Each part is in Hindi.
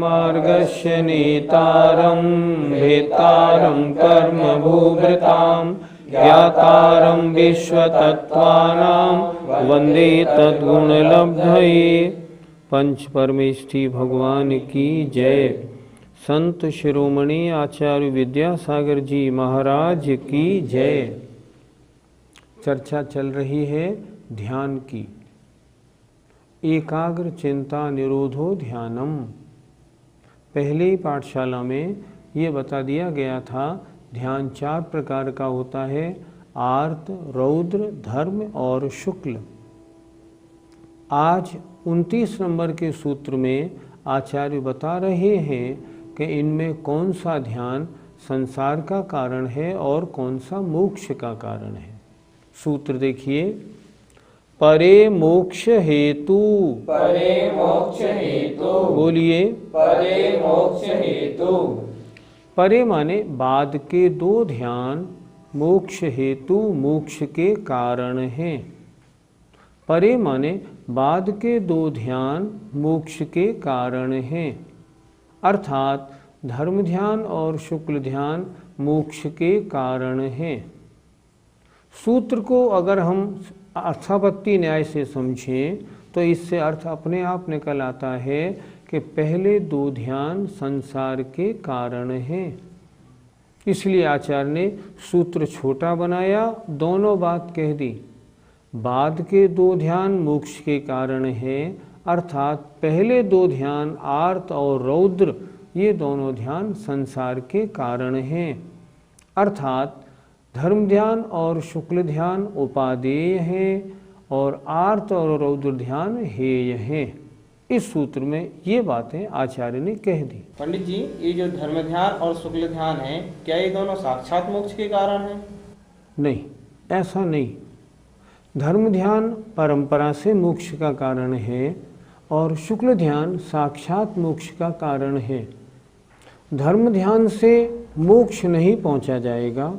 मार्गस्य नेतारं भेतारं कर्मभूभृतां ज्ञातारं विश्वतत्त्वानां वन्दे तद्गुणलब्धये। पंच परमेष्ठी भगवान की जय। संत शिरोमणि आचार्य विद्यासागर जी महाराज की जय। चर्चा चल रही है ध्यान की। एकाग्र चिंता निरोधो ध्यानम। पहले ही पाठशाला में ये बता दिया गया था ध्यान 4 प्रकार का होता है, आर्त, रौद्र, धर्म और शुक्ल। आज 29 नंबर के सूत्र में आचार्य बता रहे हैं कि इनमें कौन सा ध्यान संसार का कारण है और कौन सा मोक्ष का कारण है। सूत्र देखिए, परे मोक्ष हेतु। परे मोक्ष हेतु। बोलिए, परे मोक्ष हेतु। परे माने बाद के 2 ध्यान मोक्ष हेतु मोक्ष के कारण हैं। परे माने बाद के 2 ध्यान मोक्ष के कारण हैं, अर्थात धर्म ध्यान और शुक्ल ध्यान मोक्ष के कारण हैं। सूत्र को अगर हम अर्थापत्ति न्याय से समझें तो इससे अर्थ अपने आप निकल आता है कि पहले 2 ध्यान संसार के कारण हैं। इसलिए आचार्य ने सूत्र छोटा बनाया, दोनों बात कह दी। बाद के 2 ध्यान मोक्ष के कारण हैं, अर्थात पहले 2 ध्यान आर्त और रौद्र ये दोनों ध्यान संसार के कारण हैं, अर्थात धर्म ध्यान और शुक्ल ध्यान उपादेय हैं और आर्त और रौद्र ध्यान हेय हैं। इस सूत्र में ये बातें आचार्य ने कह दी। पंडित जी, ये जो धर्म ध्यान और शुक्ल ध्यान है, क्या ये दोनों साक्षात मोक्ष के कारण हैं? नहीं, ऐसा नहीं। धर्म ध्यान परंपरा से मोक्ष का कारण है और शुक्ल ध्यान साक्षात मोक्ष का कारण है। धर्म ध्यान से मोक्ष नहीं पहुंचा जाएगा,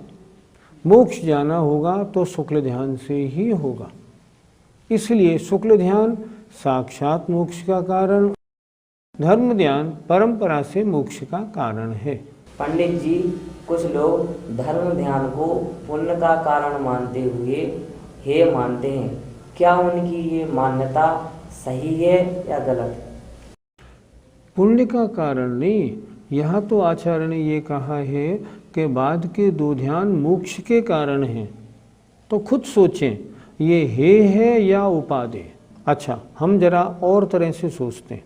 मोक्ष जाना होगा तो शुक्ल ध्यान से ही होगा। इसलिए शुक्ल ध्यान साक्षात मोक्ष का कारण, धर्म ध्यान परंपरा से मोक्ष का कारण है। पंडित जी, कुछ लोग धर्म ध्यान को पुण्य का कारण मानते हुए हे मानते हैं, क्या उनकी ये मान्यता सही है या गलत है? पुण्य का कारण नहीं, यहाँ तो आचार्य ने ये कहा है कि बाद के 2 ध्यान मोक्ष के कारण हैं। तो खुद सोचें, ये हे है या उपादेय। अच्छा, हम जरा और तरह से सोचते हैं।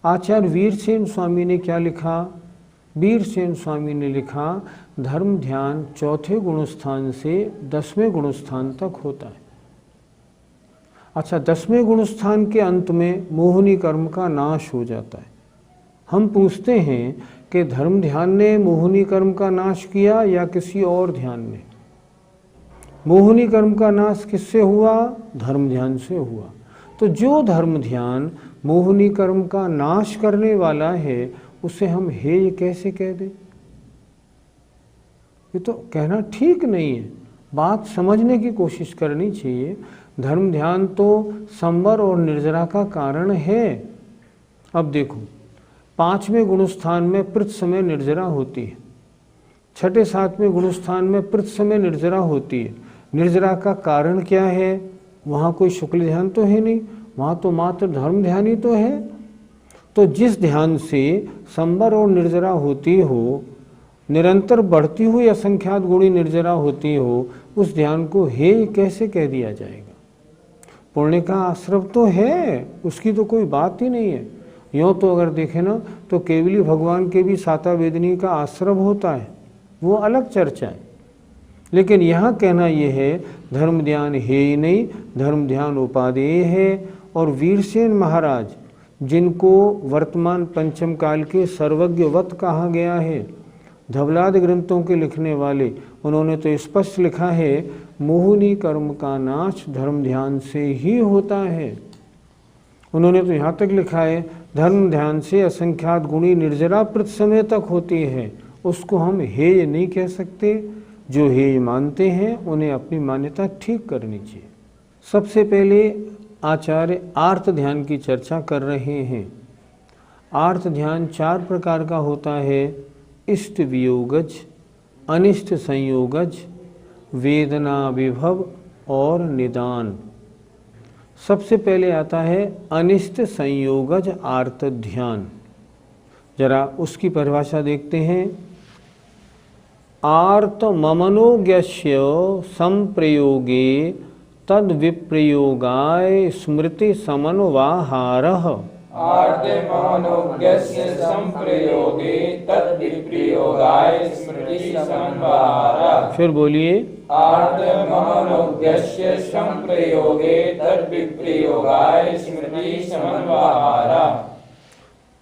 आचार्य वीरसेन स्वामी ने क्या लिखा? वीरसेन स्वामी ने लिखा, धर्म ध्यान 4थे गुणस्थान से 10वें गुणस्थान तक होता है। अच्छा, 10वें गुणस्थान के अंत में मोहिनी कर्म का नाश हो जाता है। हम पूछते हैं कि धर्म ध्यान ने मोहिनी कर्म का नाश किया या किसी और ध्यान ने? मोहिनी कर्म का नाश किससे हुआ? धर्म ध्यान से हुआ। तो जो धर्म ध्यान मोहिनी कर्म का नाश करने वाला है उसे हम हेय कैसे कह दें? ये तो कहना ठीक नहीं है। बात समझने की कोशिश करनी चाहिए। धर्म ध्यान तो संवर और निर्जरा का कारण है। अब देखो, 5वें गुणस्थान में प्रति समय निर्जरा होती है, 6ठे 7वें गुणस्थान में प्रति समय निर्जरा होती है। निर्जरा का कारण क्या है? वहाँ कोई शुक्ल ध्यान तो है नहीं, वहाँ तो मात्र धर्म ध्यान ही तो है। तो जिस ध्यान से संवर और निर्जरा होती हो, निरंतर बढ़ती हुई असंख्यात गुणी निर्जरा होती हो, उस ध्यान को हेय कैसे कह दिया जाएगा? पुण्य का आश्रव तो है, उसकी तो कोई बात ही नहीं है। यूँ तो अगर देखें ना तो केवली भगवान के भी साता वेदनी का आश्रव होता है, वो अलग चर्चा है। लेकिन यहाँ कहना ये है धर्म ध्यान है ही नहीं, धर्म ध्यान उपादेय है और वीरसेन महाराज, जिनको वर्तमान पंचम काल के सर्वज्ञवत कहा गया है, धवलादि ग्रंथों के लिखने वाले, उन्होंने तो स्पष्ट लिखा है मोहिनी कर्म का नाश धर्म ध्यान से ही होता है। उन्होंने तो यहाँ तक लिखा है धर्म ध्यान से असंख्यात गुणी निर्जरा प्रति समय तक होती है। उसको हम हेय नहीं कह सकते। जो हेय मानते हैं उन्हें अपनी मान्यता ठीक करनी चाहिए। सबसे पहले आचार्य आर्त ध्यान की चर्चा कर रहे हैं। आर्त ध्यान 4 प्रकार का होता है, इष्ट वियोगज, अनिष्ट संयोगज, वेदना विभव और निदान। सबसे पहले आता है अनिष्ट संयोगज आर्त ध्यान। जरा उसकी परिभाषा देखते हैं। आर्त ममनोज्ञस्य संप्रयोगे तद विप्रयोगाय स्मृति समन्वाहारः। आर्तमनोज्ञस्य संप्रयोगे तद विप्रयोगाय स्मृति समन्वाहारः। फिर बोलिए। आर्तमनोज्ञस्य संप्रयोगे तद विप्रयोगाय स्मृति समन्वाहारः।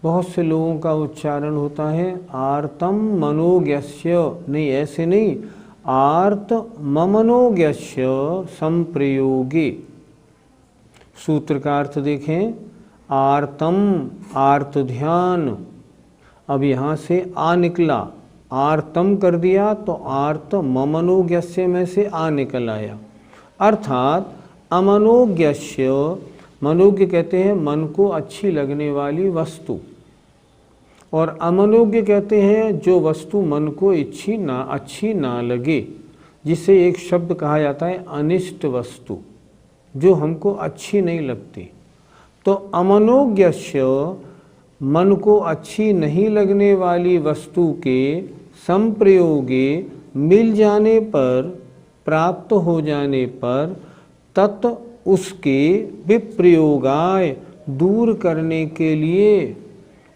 बहुत से लोगों का उच्चारण होता है आर्तम मनोज्ञस्य, नहीं, ऐसे नहीं, आर्त ममनोज्ञस्य संप्रयोगे। सूत्र का अर्थ देखें, आर्तम आर्त ध्यान। अब यहाँ से आ निकला, आर्तम कर दिया तो आर्त ममनोज्ञस्य में से आ निकल आया, अर्थात अमनोज्ञस्य। मनोज्ञ कहते हैं मन को अच्छी लगने वाली वस्तु, और अमनोज्ञ कहते हैं जो वस्तु मन को अच्छी ना लगे, जिसे एक शब्द कहा जाता है अनिष्ट वस्तु, जो हमको अच्छी नहीं लगती। तो अमनोज्ञस्य मन को अच्छी नहीं लगने वाली वस्तु के संप्रयोगे मिल जाने पर, प्राप्त हो जाने पर, तत् उसके विप्रयोगाय दूर करने के लिए,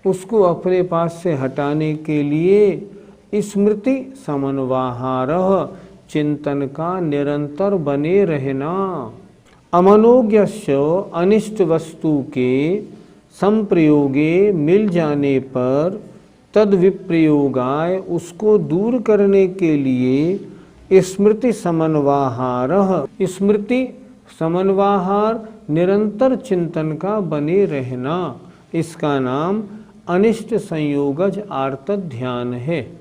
उसको अपने पास से हटाने के लिए स्मृति समन्वाहारः चिंतन का निरंतर बने रहना। अमनोज्ञस्य अनिष्ट वस्तु के संप्रयोगे मिल जाने पर तद विप्रयोगाय उसको दूर करने के लिए स्मृति समन्वाहारः, स्मृति समन्वाहार निरंतर चिंतन का बने रहना, इसका नाम अनिष्ट संयोगज आर्त ध्यान है।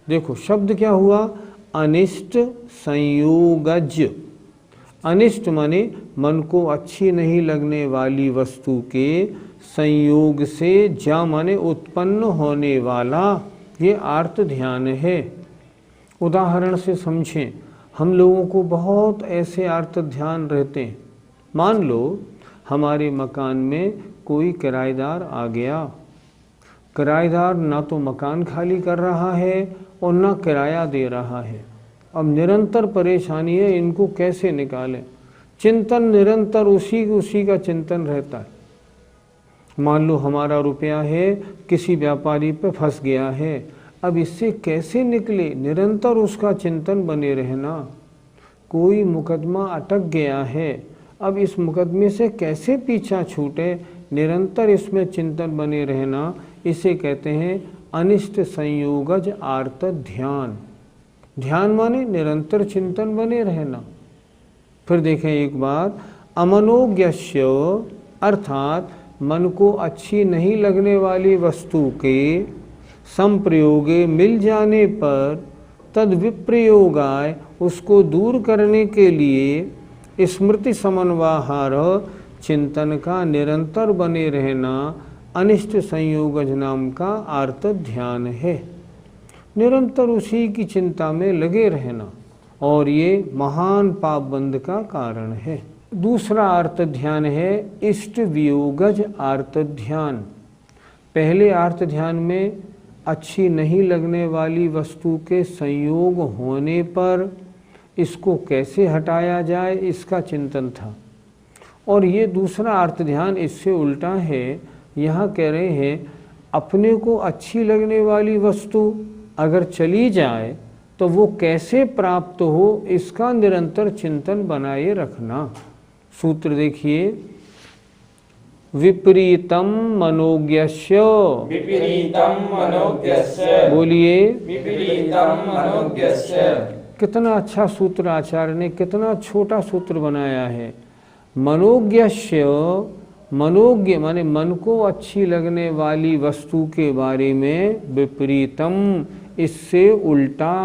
देखो शब्द क्या हुआ, अनिष्ट संयोगज। अनिष्ट माने मन को अच्छी नहीं लगने वाली वस्तु के संयोग से, जा माने उत्पन्न होने वाला, ये आर्त ध्यान है। उदाहरण से समझें, हम लोगों को बहुत ऐसे आर्त ध्यान रहते हैं। मान लो हमारे मकान में कोई किराएदार आ गया, किराएदार ना तो मकान खाली कर रहा है और ना किराया दे रहा है। अब निरंतर परेशानी है, इनको कैसे निकालें। चिंतन निरंतर उसी का चिंतन रहता है। मान लो हमारा रुपया है, किसी व्यापारी पे फंस गया है, अब इससे कैसे निकले, निरंतर उसका चिंतन बने रहना। कोई मुकदमा अटक गया है, अब इस मुकदमे से कैसे पीछा छूटे, निरंतर इसमें चिंतन बने रहना, इसे कहते हैं अनिष्ट संयोगज आर्त ध्यान। ध्यान माने निरंतर चिंतन बने रहना। फिर देखें एक बात, अमनोज्ञस्य अर्थात मन को अच्छी नहीं लगने वाली वस्तु के संप्रयोगे मिल जाने पर तद विप्रयोगाय उसको दूर करने के लिए स्मृति समन्वाहार चिंतन का निरंतर बने रहना अनिष्ट संयोगज नाम का आर्त ध्यान है। निरंतर उसी की चिंता में लगे रहना, और ये महान पाप बंध का कारण है। दूसरा आर्त ध्यान है इष्ट वियोगज आर्त ध्यान। पहले आर्त ध्यान में अच्छी नहीं लगने वाली वस्तु के संयोग होने पर इसको कैसे हटाया जाए, इसका चिंतन था। और ये दूसरा आर्त ध्यान इससे उल्टा है। यहाँ कह रहे हैं अपने को अच्छी लगने वाली वस्तु अगर चली जाए तो वो कैसे प्राप्त हो, इसका निरंतर चिंतन बनाए रखना। सूत्र देखिए, विपरीतम मनोज्ञस्य। विपरीतम मनोज्ञस्य। बोलिए। विपरीतम मनोज्ञस्य। कितना अच्छा सूत्र आचार्य ने, कितना छोटा सूत्र बनाया है। मनोज्ञस्य, मनोज्ञ माने मन को अच्छी लगने वाली वस्तु के बारे में, विपरीतम इससे उल्टा।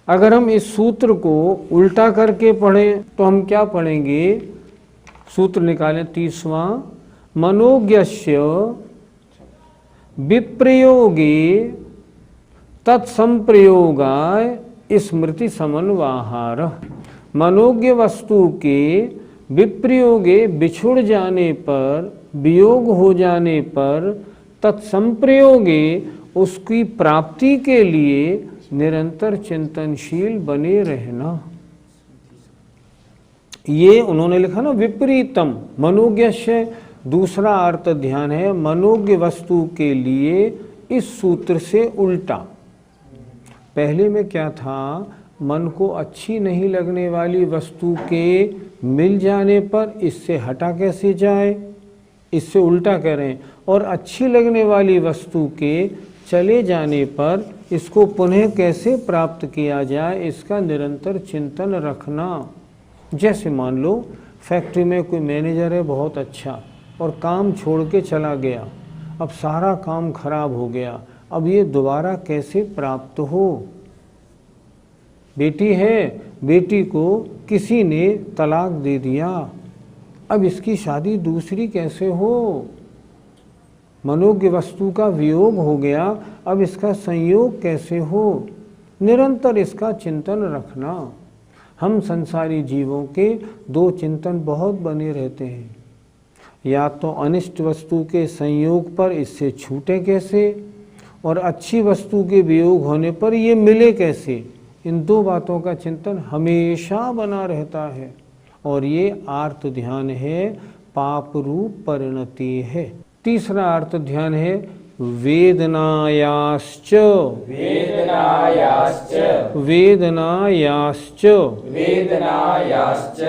अगर हम इस सूत्र को उल्टा करके पढ़ें तो हम क्या पढ़ेंगे? सूत्र निकालें 30वां, मनोज्ञस्य विप्रयोगे तत्संप्रयोगाय स्मृति समन्वाहार। मनोज्ञ वस्तु के विप्रयोगे बिछुड़ जाने पर, वियोग हो जाने पर, तत्संप्रयोगे उसकी प्राप्ति के लिए निरंतर चिंतनशील बने रहना। ये उन्होंने लिखा ना विपरीतम मनोज्ञस्य। दूसरा अर्थ ध्यान है मनोज्ञ वस्तु के लिए इस सूत्र से उल्टा। पहले में क्या था? मन को अच्छी नहीं लगने वाली वस्तु के मिल जाने पर इससे हटा कैसे जाए, इससे उल्टा कह रहे हैं। और अच्छी लगने वाली वस्तु के चले जाने पर इसको पुनः कैसे प्राप्त किया जाए, इसका निरंतर चिंतन रखना। जैसे मान लो फैक्ट्री में कोई मैनेजर है बहुत अच्छा, और काम छोड़ के चला गया, अब सारा काम खराब हो गया, अब ये दोबारा कैसे प्राप्त हो? बेटी है, बेटी को किसी ने तलाक दे दिया, अब इसकी शादी दूसरी कैसे हो? मनोज्ञ वस्तु का वियोग हो गया, अब इसका संयोग कैसे हो? निरंतर इसका चिंतन रखना। हम संसारी जीवों के दो चिंतन बहुत बने रहते हैं, या तो अनिष्ट वस्तु के संयोग पर इससे छूटे कैसे, और अच्छी वस्तु के वियोग होने पर ये मिले कैसे। इन दो बातों का चिंतन हमेशा बना रहता है, और ये आर्त ध्यान है, पाप रूप परिणति है। तीसरा अर्थ ध्यान है वेदनायाश्च। वेदनायाश्च। वेदनायाश्च। वेदनायाश्च।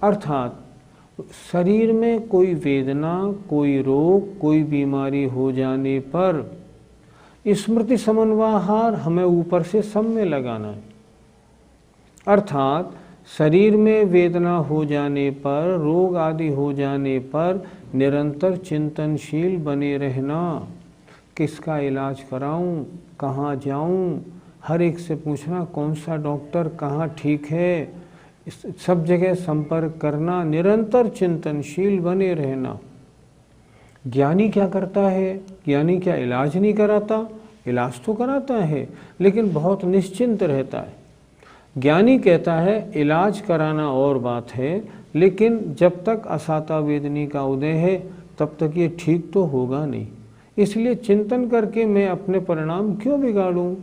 अर्थात शरीर में कोई वेदना, कोई रोग, कोई बीमारी हो जाने पर स्मृति समन्वाहार हमें ऊपर से सब में लगाना है। अर्थात शरीर में वेदना हो जाने पर, रोग आदि हो जाने पर निरंतर चिंतनशील बने रहना। किसका इलाज कराऊं, कहाँ जाऊं, हर एक से पूछना कौन सा डॉक्टर कहाँ ठीक है, सब जगह संपर्क करना, निरंतर चिंतनशील बने रहना। ज्ञानी क्या करता है? ज्ञानी क्या इलाज नहीं कराता? इलाज तो कराता है, लेकिन बहुत निश्चिंत रहता है। ज्ञानी कहता है इलाज कराना और बात है, लेकिन जब तक असाता वेदनी का उदय है तब तक ये ठीक तो होगा नहीं। इसलिए चिंतन करके मैं अपने परिणाम क्यों बिगाड़ूं?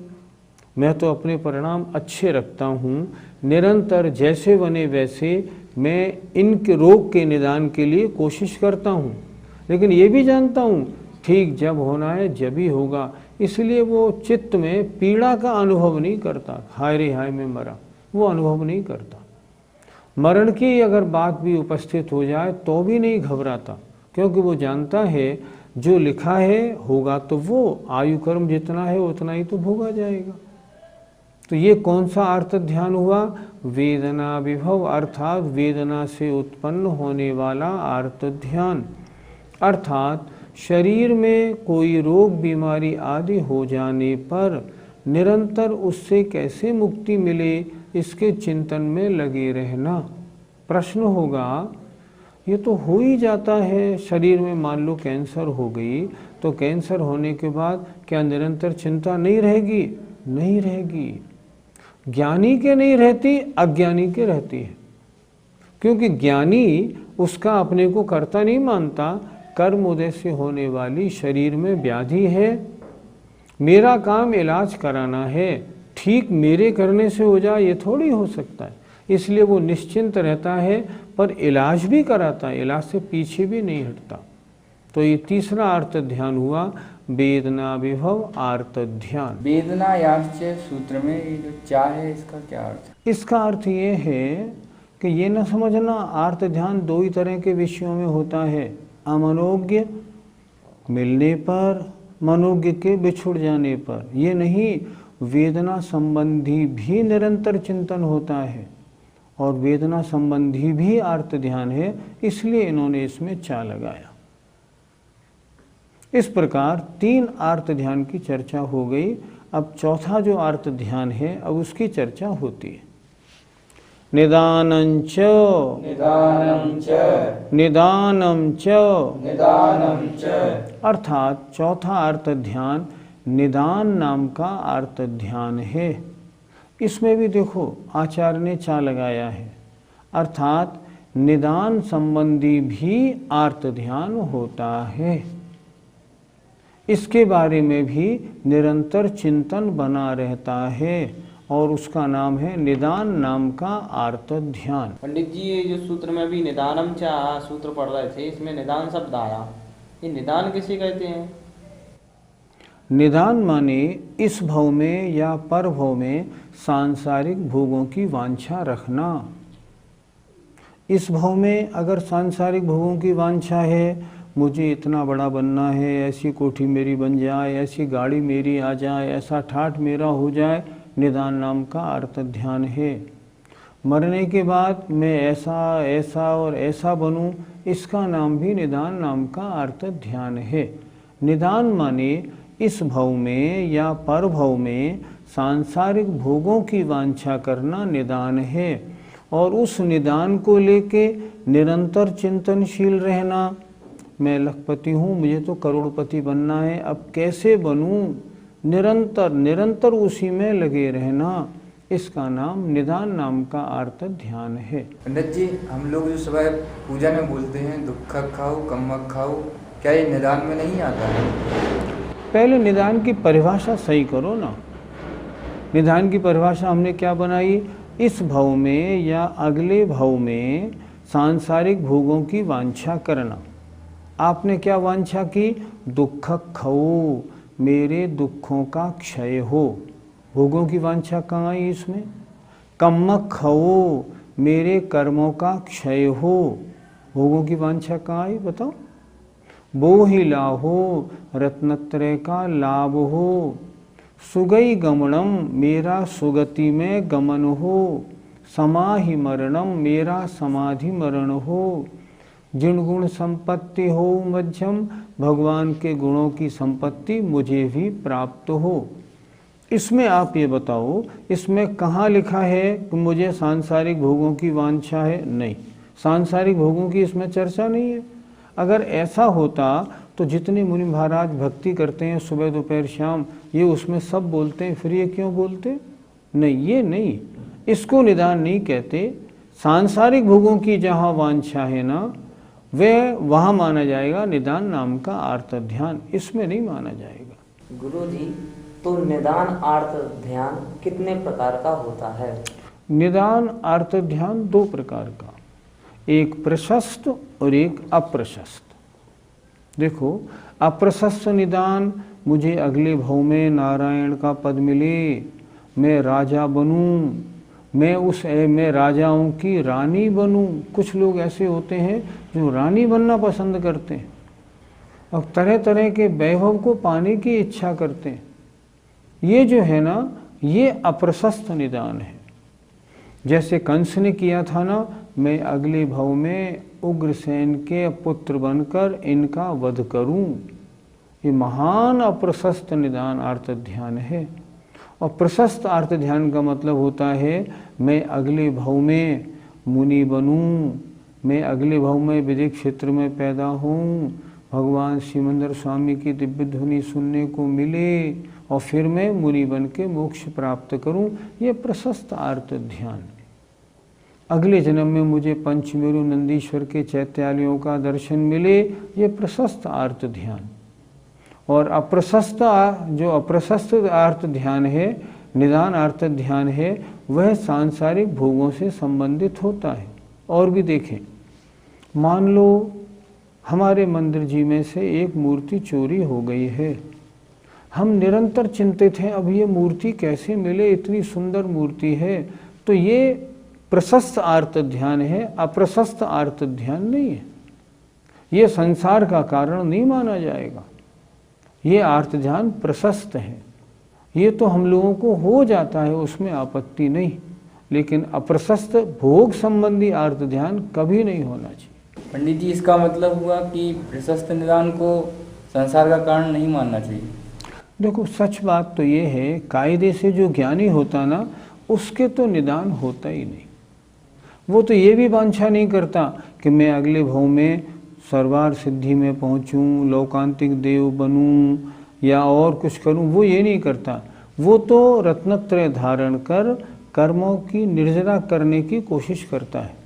मैं तो अपने परिणाम अच्छे रखता हूँ, निरंतर जैसे बने वैसे मैं इनके रोग के निदान के लिए कोशिश करता हूँ, लेकिन ये भी जानता हूँ ठीक जब होना है जब ही होगा। इसलिए वो चित्त में पीड़ा का अनुभव नहीं करता, हाय रे हाय में मरा, वो अनुभव नहीं करता। मरण की अगर बात भी उपस्थित हो जाए तो भी नहीं घबराता, क्योंकि वो जानता है जो लिखा है होगा, तो वो आयु कर्म जितना है उतना ही तो भोगा जाएगा। तो ये कौन सा अर्थ ध्यान हुआ? वेदना विभव, अर्थात वेदना से उत्पन्न होने वाला अर्थ ध्यान। अर्थात शरीर में कोई रोग बीमारी आदि हो जाने पर निरंतर उससे कैसे मुक्ति मिले, इसके चिंतन में लगे रहना। प्रश्न होगा, ये तो हो ही जाता है, शरीर में मान लो कैंसर हो गई, तो कैंसर होने के बाद क्या निरंतर चिंता नहीं रहेगी? नहीं रहेगी। ज्ञानी के नहीं रहती, अज्ञानी के रहती है, क्योंकि ज्ञानी उसका अपने को कर्ता नहीं मानता। कर्म उदय से होने वाली शरीर में व्याधि है, मेरा काम इलाज कराना है, ठीक मेरे करने से हो जाए ये थोड़ी हो सकता है। इसलिए वो निश्चिंत रहता है, पर इलाज भी कराता है, इलाज से पीछे भी नहीं हटता। तो ये तीसरा अर्थ ध्यान हुआ वेदना विभव आर्त ध्यान। वेदनायाश्च सूत्र में ये जो चा है इसका क्या अर्थ है? इसका अर्थ ये है कि ये न समझना आर्त ध्यान दो ही तरह के विषयों में होता है, अमनोज्ञ मिलने पर, मनोज्ञ के बिछुड़ जाने पर। ये नहीं, वेदना संबंधी भी निरंतर चिंतन होता है और वेदना संबंधी भी आर्त ध्यान है, इसलिए इन्होंने इसमें चा लगाया। इस प्रकार 3 आर्त ध्यान की चर्चा हो गई। अब चौथा जो आर्त ध्यान है, अब उसकी चर्चा होती है। निदानं च निदानं च निदानं च, निदानं च। अर्थात चौथा आर्त ध्यान निदान नाम का आर्त ध्यान है। इसमें भी देखो आचार्य ने चा लगाया है, अर्थात निदान संबंधी भी आर्त ध्यान होता है। इसके बारे में भी निरंतर चिंतन बना रहता है और उसका नाम है निदान नाम का आर्त ध्यान। पंडित जी, ये जो सूत्र में भी निदानम चा सूत्र पढ़ रहे थे, इसमें निदान शब्द आया, ये निदान किसे कहते हैं? निदान माने इस भव में या पर भव में सांसारिक भोगों की वांछा रखना। इस भव में अगर सांसारिक भोगों की वांछा है, मुझे इतना बड़ा बनना है, ऐसी कोठी मेरी बन जाए, ऐसी गाड़ी मेरी आ जाए, ऐसा ठाठ मेरा हो जाए, निदान नाम का अर्थ ध्यान है। मरने के बाद मैं ऐसा ऐसा और ऐसा बनूं, इसका नाम भी निदान नाम का अर्थ ध्यान है। निदान माने इस भव में या पर भव में सांसारिक भोगों की वांछा करना निदान है और उस निदान को लेके निरंतर चिंतनशील रहना। मैं लखपति हूँ, मुझे तो करोड़पति बनना है, अब कैसे बनूँ, निरंतर निरंतर उसी में लगे रहना, इसका नाम निदान नाम का अर्थ ध्यान है। पंडित जी, हम लोग जो सुबह पूजा में बोलते हैं दुख खाओ कम्मक खाओ, क्या ये निदान में नहीं आता है? पहले निदान की परिभाषा सही करो ना। निदान की परिभाषा हमने क्या बनाई? इस भव में या अगले भव में सांसारिक भोगों की वांछा करना। आपने क्या वांछा की? दुख खाओ, मेरे दुखों का क्षय हो। भोगों की वांछा कहाँ आई इसमें? कम्मक खाओ, मेरे कर्मों का क्षय हो। भोगों की वांछा कहाँ आई बताओ? बो ही लाहो, रत्नत्रय का लाभ हो। सुगई गमनम, मेरा सुगति में गमन हो। समाहि मरणम, मेरा समाधि मरण हो। जिन गुण संपत्ति हो मध्यम, भगवान के गुणों की संपत्ति मुझे भी प्राप्त हो। इसमें आप ये बताओ, इसमें कहाँ लिखा है कि मुझे सांसारिक भोगों की वांछा है? नहीं, सांसारिक भोगों की इसमें चर्चा नहीं है। अगर ऐसा होता तो जितने मुनि महाराज भक्ति करते हैं सुबह दोपहर शाम, ये उसमें सब बोलते हैं, फिर ये क्यों बोलते? नहीं, ये नहीं, इसको निदान नहीं कहते। सांसारिक भोगों की जहाँ वांछा है ना, वह वहाँ माना जाएगा निदान नाम का आर्त ध्यान, इसमें नहीं माना जाएगा। गुरुजी, तो निदान आर्त ध्यान कितने प्रकार का होता है? निदान आर्त ध्यान 2 प्रकार का, एक प्रशस्त और एक अप्रशस्त। देखो, अप्रशस्त निदान, मुझे अगले भव में नारायण का पद मिले, मैं राजा बनूं, मैं राजाओं की रानी बनूं। कुछ लोग ऐसे होते हैं जो रानी बनना पसंद करते हैं और तरह तरह के वैभव को पाने की इच्छा करते हैं। ये जो है ना, ये अप्रशस्त निदान है। जैसे कंस ने किया था ना, मैं अगले भव में उग्रसेन के पुत्र बनकर इनका वध करूं। ये महान अप्रशस्त निदान आर्त ध्यान है। और प्रशस्त आर्त ध्यान का मतलब होता है मैं अगले भव में मुनि बनूं, मैं अगले भव में विदिक क्षेत्र में पैदा हूँ, भगवान सिमंदर स्वामी की दिव्य ध्वनि सुनने को मिले और फिर मैं मुनि बन के मोक्ष प्राप्त करूं। ये प्रशस्त आर्त ध्यान। अगले जन्म में मुझे पंचमेरु नंदीश्वर के चैत्यालयों का दर्शन मिले, ये प्रशस्त आर्त ध्यान। और अप्रशस्त जो अप्रशस्त आर्त ध्यान है, निदान आर्त ध्यान है, वह सांसारिक भोगों से संबंधित होता है। और भी देखें, मान लो हमारे मंदिर जी में से एक मूर्ति चोरी हो गई है। हम निरंतर चिंतित हैं, अब ये मूर्ति कैसे मिले, इतनी सुंदर मूर्ति है। तो ये प्रशस्त आर्त ध्यान है, अप्रशस्त आर्त ध्यान नहीं है। ये संसार का कारण नहीं माना जाएगा। ये आर्त ध्यान प्रशस्त है, ये तो हम लोगों को हो जाता है, उसमें आपत्ति नहीं, लेकिन अप्रशस्त भोग संबंधी आर्त ध्यान कभी नहीं होना चाहिए। पंडित जी, इसका मतलब हुआ कि प्रशस्त निदान को संसार का कारण नहीं मानना चाहिए। देखो, सच बात तो ये है, कायदे से जो ज्ञानी होता ना, उसके तो निदान होता ही नहीं। वो तो ये भी वांछा नहीं करता कि मैं अगले भव में सर्वार सिद्धि में पहुँचूँ, लौकांतिक देव बनूँ या और कुछ करूँ, वो ये नहीं करता। वो तो रत्नत्रय धारण कर कर्मों की निर्जरा करने की कोशिश करता है।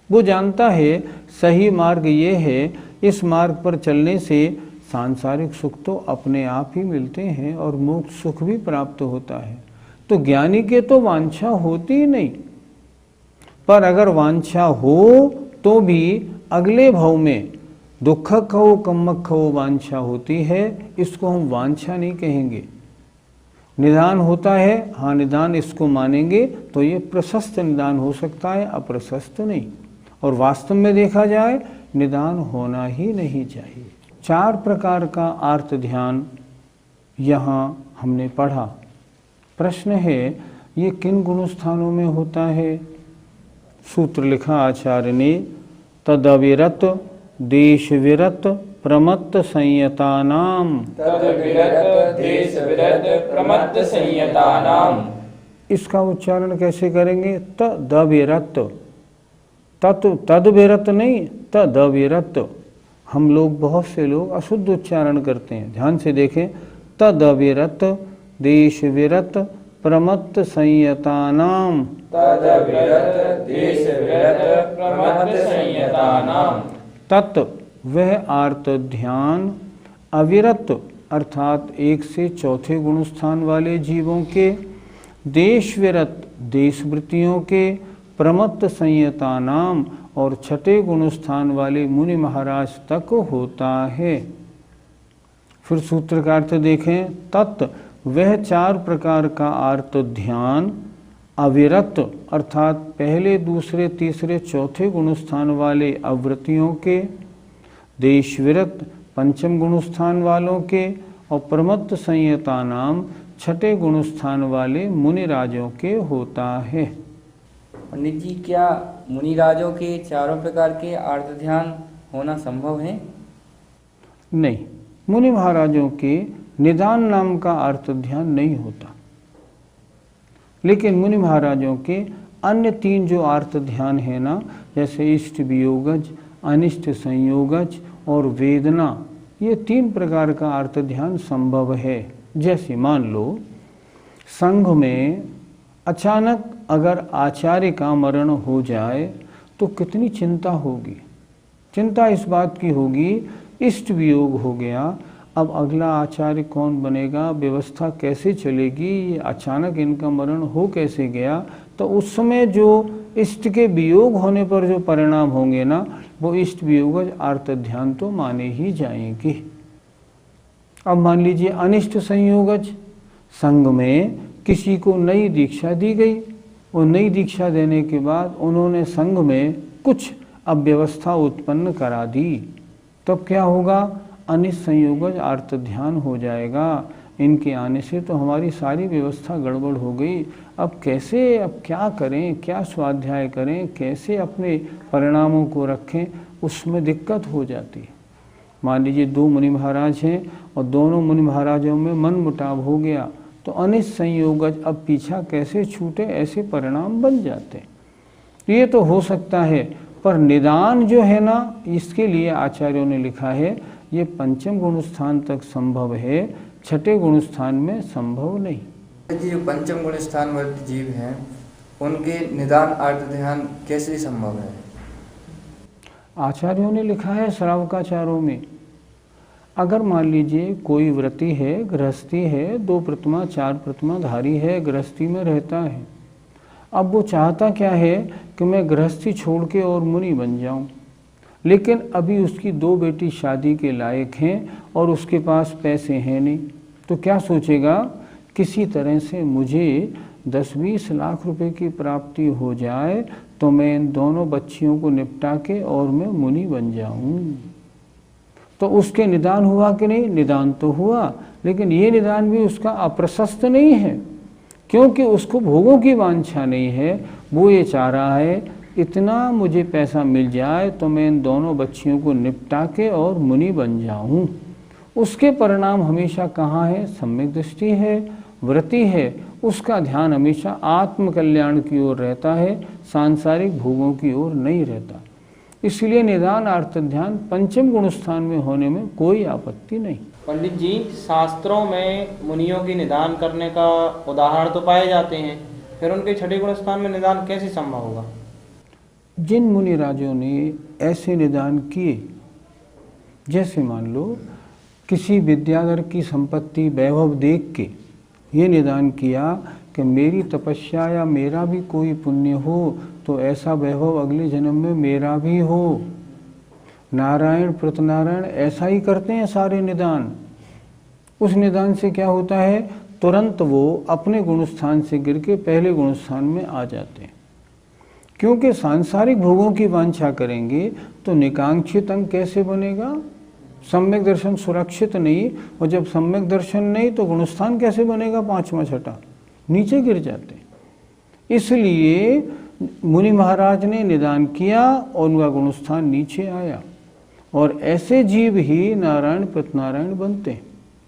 वो जानता है सही मार्ग ये है, इस मार्ग पर चलने से सांसारिक सुख तो अपने आप ही मिलते हैं और मोक्ष सुख भी प्राप्त होता है। तो ज्ञानी के तो वांछा होती ही नहीं, पर अगर वांछा हो तो भी अगले भव में दुखक हो कम्मक हो वांछा होती है, इसको हम वांछा नहीं कहेंगे। निदान होता है, हाँ निदान इसको मानेंगे तो ये प्रशस्त निदान हो सकता है, अप्रशस्त नहीं। और वास्तव में देखा जाए निदान होना ही नहीं चाहिए। 4 प्रकार का आर्त ध्यान यहाँ हमने पढ़ा। प्रश्न है, ये किन गुण स्थानों में होता है? सूत्र लिखा आचार्य ने, तदविरत देश विरत प्रमत्त संयतानाम। तद्विरत देश विरत प्रमत्त संयतानाम। इसका उच्चारण कैसे करेंगे? तदविरत, तद्विरत नहीं, तदविरत। हम लोग, बहुत से लोग अशुद्ध उच्चारण करते हैं, ध्यान से देखें। तदविरत देश विरत प्रमत्त संयतानाम। तद्विरत देश विरत प्रमत्त संयतानाम। तत् वह आर्त ध्यान, अविरत अर्थात 1 से 4 गुण स्थान वाले जीवों के, देश विरत देश वृत्तियों के, प्रमत्त संयतानाम और 6 गुण स्थान वाले मुनि महाराज तक होता है। फिर सूत्र का अर्थ देखें। तत् वह 4 प्रकार का आर्त ध्यान, अविरत अर्थात पहले दूसरे तीसरे चौथे गुण स्थान वाले अवृत्तियों के, देश विरत 5म गुण स्थान वालों के और प्रमत्त संयता नाम 6ठे गुण स्थान वाले मुनिराजों के होता है। पंडित जी, क्या मुनिराजों के 4 प्रकार के आर्त ध्यान होना संभव है? नहीं, मुनि महाराजों के निदान नाम का आर्त ध्यान नहीं होता, लेकिन मुनि महाराजों के अन्य 3 जो आर्त ध्यान है ना, जैसे इष्ट वियोगज, अनिष्ट संयोगज और वेदना, ये 3 प्रकार का आर्त ध्यान संभव है। जैसे मान लो संघ में अचानक अगर आचार्य का मरण हो जाए तो कितनी चिंता होगी। चिंता इस बात की होगी, इष्ट वियोग हो गया, अब अगला आचार्य कौन बनेगा, व्यवस्था कैसे चलेगी, ये अचानक इनका मरण हो कैसे गया। तो उस समय जो इष्ट के वियोग होने पर जो परिणाम होंगे ना, वो इष्ट वियोगज आर्त ध्यान तो माने ही जाएंगे। अब मान लीजिए अनिष्ट संयोगज, संघ में किसी को नई दीक्षा दी गई, वो नई दीक्षा देने के बाद उन्होंने संघ में कुछ अव्यवस्था उत्पन्न करा दी, तब क्या होगा, अनिष्ट संयोगज आर्त ध्यान हो जाएगा। इनके आने से तो हमारी सारी व्यवस्था गड़बड़ हो गई, अब कैसे, अब क्या करें, क्या स्वाध्याय करें, कैसे अपने परिणामों को रखें, उसमें दिक्कत हो जाती है। मान लीजिए 2 मुनि महाराज हैं और दोनों मुनि महाराजों में मन मुटाव हो गया, तो अनिष्ट संयोगज अब पीछा कैसे छूटे, ऐसे परिणाम बन जाते। ये तो हो सकता है, पर निदान जो है ना, इसके लिए आचार्यों ने लिखा है ये 5म गुण स्थान तक संभव है, 6ठे गुण स्थान में संभव नहीं। जी, जो 5म गुण स्थान वाले जीव हैं उनके निदान आर्त ध्यान कैसे संभव है? आचार्यों ने लिखा है श्रावकाचारों में, अगर मान लीजिए कोई व्रती है, गृहस्थी है, 2 प्रतिमा 4 प्रतिमा धारी है, गृहस्थी में रहता है, अब वो चाहता क्या है कि मैं गृहस्थी छोड़ के और मुनि बन जाऊं, लेकिन अभी उसकी 2 बेटी शादी के लायक हैं और उसके पास पैसे हैं नहीं, तो क्या सोचेगा, किसी तरह से मुझे 10-20 लाख रुपए की प्राप्ति हो जाए तो मैं इन दोनों बच्चियों को निपटा के और मैं मुनि बन जाऊं। तो उसके निदान हुआ कि नहीं? निदान तो हुआ, लेकिन ये निदान भी उसका अप्रशस्त नहीं है, क्योंकि उसको भोगों की वांछा नहीं है। वो ये चाह रहा है इतना मुझे पैसा मिल जाए तो मैं इन दोनों बच्चियों को निपटा के और मुनि बन जाऊं। उसके परिणाम हमेशा कहाँ है? सम्यक दृष्टि है, वृत्ति है, उसका ध्यान हमेशा आत्म कल्याण की ओर रहता है, सांसारिक भोगों की ओर नहीं रहता। इसलिए निदान अर्थ ध्यान पंचम गुण स्थान में होने में कोई आपत्ति नहीं। पंडित जी, शास्त्रों में मुनियों की निदान करने का उदाहरण तो पाए जाते हैं, फिर उनके छठे गुण स्थान में निदान कैसे संभव होगा? जिन मुनि राजों ने ऐसे निदान किए, जैसे मान लो किसी विद्याधर की संपत्ति वैभव देख के ये निदान किया कि मेरी तपस्या या मेरा भी कोई पुण्य हो तो ऐसा वैभव अगले जन्म में मेरा भी हो। नारायण प्रतनारायण ऐसा ही करते हैं सारे निदान। उस निदान से क्या होता है? तुरंत वो अपने गुणस्थान से गिर के पहले गुणस्थान में आ जाते हैं। क्योंकि सांसारिक भोगों की वांछा करेंगे तो निकांक्षित अंग कैसे बनेगा? सम्यक दर्शन सुरक्षित नहीं, और जब सम्यक दर्शन नहीं तो गुणस्थान कैसे बनेगा? पांचवा छठा नीचे गिर जाते। इसलिए मुनि महाराज ने निदान किया और उनका गुणस्थान नीचे आया, और ऐसे जीव ही नारायण प्रतनारायण बनते हैं।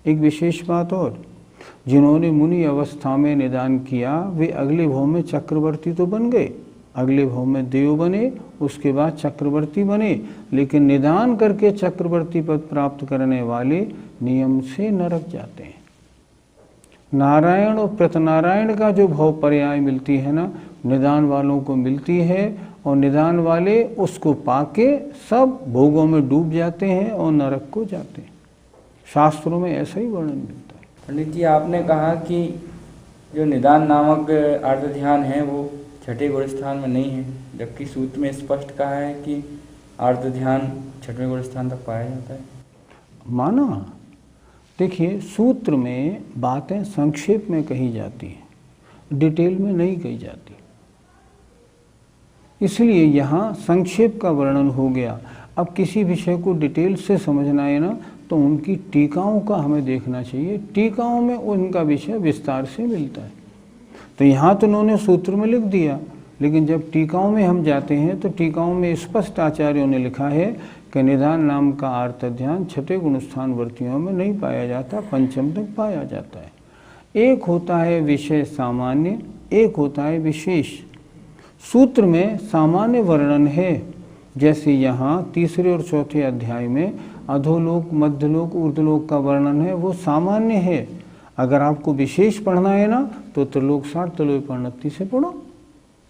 एक विशेष बात और, जिन्होंने मुनि अवस्था में निदान किया वे अगले भव में चक्रवर्ती तो बन गए, अगले भव में देव बने, उसके बाद चक्रवर्ती बने, लेकिन निदान करके चक्रवर्ती पद प्राप्त करने वाले नियम से नरक जाते हैं। नारायण और प्रतनारायण का जो भव पर्याय मिलती है ना, निदान वालों को मिलती है, और निदान वाले उसको पाके सब भोगों में डूब जाते हैं और नरक को जाते हैं। शास्त्रों में ऐसा ही वर्णन मिलता है। पंडित जी, आपने कहा कि जो निदान नामक अर्थ ध्यान है वो छठे गुण स्थान में नहीं है, जबकि सूत्र में स्पष्ट कहा है कि अर्थ ध्यान छठवें गुण स्थान तक पाया जाता है। माना, देखिए सूत्र में बातें संक्षेप में कही जाती हैं, डिटेल में नहीं कही जाती, इसलिए यहाँ संक्षेप का वर्णन हो गया। अब किसी विषय को डिटेल से समझना है ना, तो उनकी टीकाओं का हमें देखना चाहिए। टीकाओं में उनका विषय विस्तार से मिलता है। तो यहाँ तो उन्होंने सूत्र में लिख दिया, लेकिन जब टीकाओं में हम जाते हैं तो टीकाओं में स्पष्ट आचार्यों ने लिखा है कि निदान नाम का अर्थ ध्यान छठे गुणस्थान वर्तियों में नहीं पाया जाता, पंचम तक पाया जाता है। एक होता है विषय सामान्य, एक होता है विशेष। सूत्र में सामान्य वर्णन है, जैसे यहाँ तीसरे और चौथे अध्याय में अधोलोक, मध्यलोक, ऊर्ध्वलोक का वर्णन है, वो सामान्य है। अगर आपको विशेष पढ़ना है ना तो त्रिलोक सार त्रलोपनिषद से पढ़ो,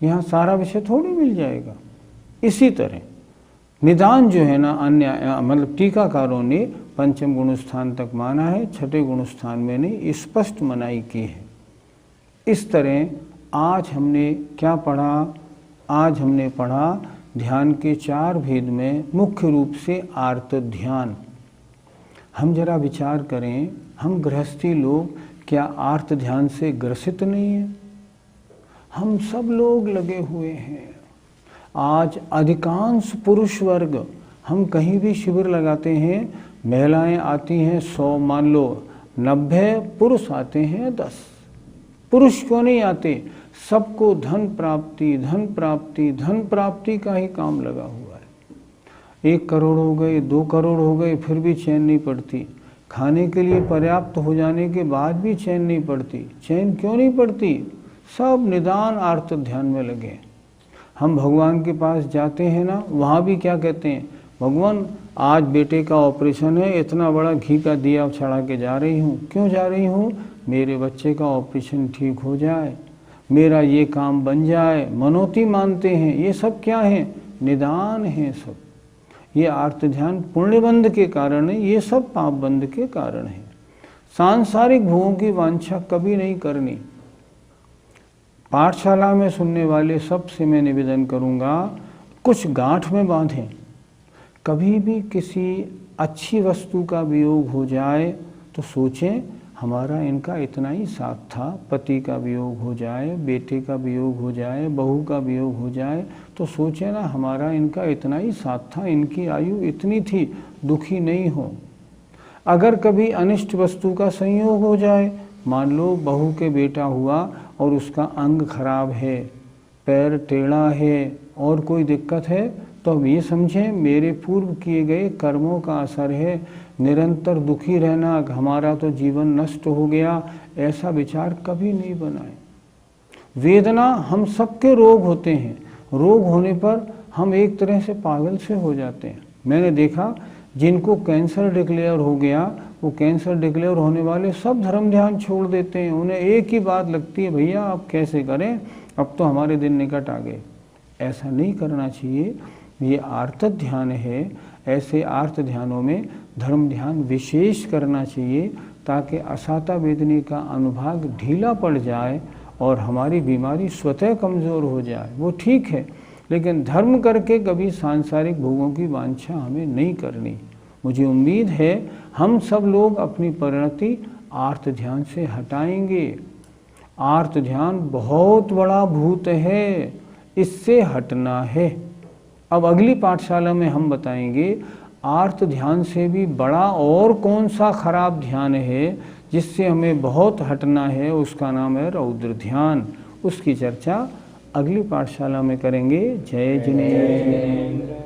यहाँ सारा विषय थोड़ी मिल जाएगा। इसी तरह निदान जो है ना, अन्य मतलब टीकाकारों ने पंचम गुण स्थान तक माना है, छठे गुण स्थान में नहीं, स्पष्ट मनाही की है। इस तरह आज हमने क्या पढ़ा? आज हमने पढ़ा ध्यान के चार भेद में मुख्य रूप से आर्त ध्यान। हम जरा विचार करें, हम गृहस्थी लोग क्या आर्त ध्यान से ग्रसित नहीं हैं? हम सब लोग लगे हुए हैं। आज अधिकांश पुरुष वर्ग, हम कहीं भी शिविर लगाते हैं, महिलाएं आती हैं 100, मान लो 90, पुरुष आते हैं 10। पुरुष क्यों नहीं आते? सबको धन प्राप्ति, धन प्राप्ति, धन प्राप्ति का ही काम लगा हुआ है। 1 करोड़ हो गए, 2 करोड़ हो गए, फिर भी चैन नहीं पड़ती। खाने के लिए पर्याप्त हो जाने के बाद भी चैन नहीं पड़ती। चैन क्यों नहीं पड़ती? सब निदान आर्त ध्यान में लगे। हम भगवान के पास जाते हैं ना, वहाँ भी क्या कहते हैं? भगवान आज बेटे का ऑपरेशन है, इतना बड़ा घी का दिया चढ़ा के जा रही हूँ। क्यों जा रही हूँ? मेरे बच्चे का ऑपरेशन ठीक हो जाए, मेरा ये काम बन जाए, मनोती मानते हैं। ये सब क्या है? निदान है सब। ये आर्त ध्यान पुण्य बंध के कारण है, ये सब पाप बंध के कारण है। सांसारिक भोगों की वांछा कभी नहीं करनी। पाठशाला में सुनने वाले सबसे मैं निवेदन करूँगा, कुछ गांठ में बांधें। कभी भी किसी अच्छी वस्तु का वियोग हो जाए तो सोचें हमारा इनका इतना ही साथ था, पति का वियोग हो जाए, बेटे का वियोग हो जाए, बहू का वियोग हो जाए, तो सोचे ना हमारा इनका इतना ही साथ था, इनकी आयु इतनी थी, दुखी नहीं हो। अगर कभी अनिष्ट वस्तु का संयोग हो जाए, मान लो बहू के बेटा हुआ और उसका अंग खराब है, पैर टेढ़ा है और कोई दिक्कत है, तो अब ये समझें मेरे पूर्व किए गए कर्मों का असर है, निरंतर दुखी रहना, हमारा तो जीवन नष्ट हो गया, ऐसा विचार कभी नहीं बनाए। वेदना हम सबके रोग होते हैं, रोग होने पर हम एक तरह से पागल से हो जाते हैं। मैंने देखा जिनको कैंसर डिक्लेयर हो गया, वो कैंसर डिक्लेयर होने वाले सब धर्म ध्यान छोड़ देते हैं। उन्हें एक ही बात लगती है, भैया अब कैसे करें, अब तो हमारे दिन निकट आ गए। ऐसा नहीं करना चाहिए, ये आर्त ध्यान है। ऐसे आर्त ध्यानों में धर्म ध्यान विशेष करना चाहिए ताकि असाता वेदनी का अनुभाग ढीला पड़ जाए और हमारी बीमारी स्वतः कमज़ोर हो जाए। वो ठीक है, लेकिन धर्म करके कभी सांसारिक भोगों की वांछा हमें नहीं करनी। मुझे उम्मीद है हम सब लोग अपनी परिणति आर्त ध्यान से हटाएंगे। आर्त ध्यान बहुत बड़ा भूत है, इससे हटना है। अब अगली पाठशाला में हम बताएंगे आर्त ध्यान से भी बड़ा और कौन सा खराब ध्यान है जिससे हमें बहुत हटना है, उसका नाम है रौद्र ध्यान। उसकी चर्चा अगली पाठशाला में करेंगे। जय जिनेंद्र।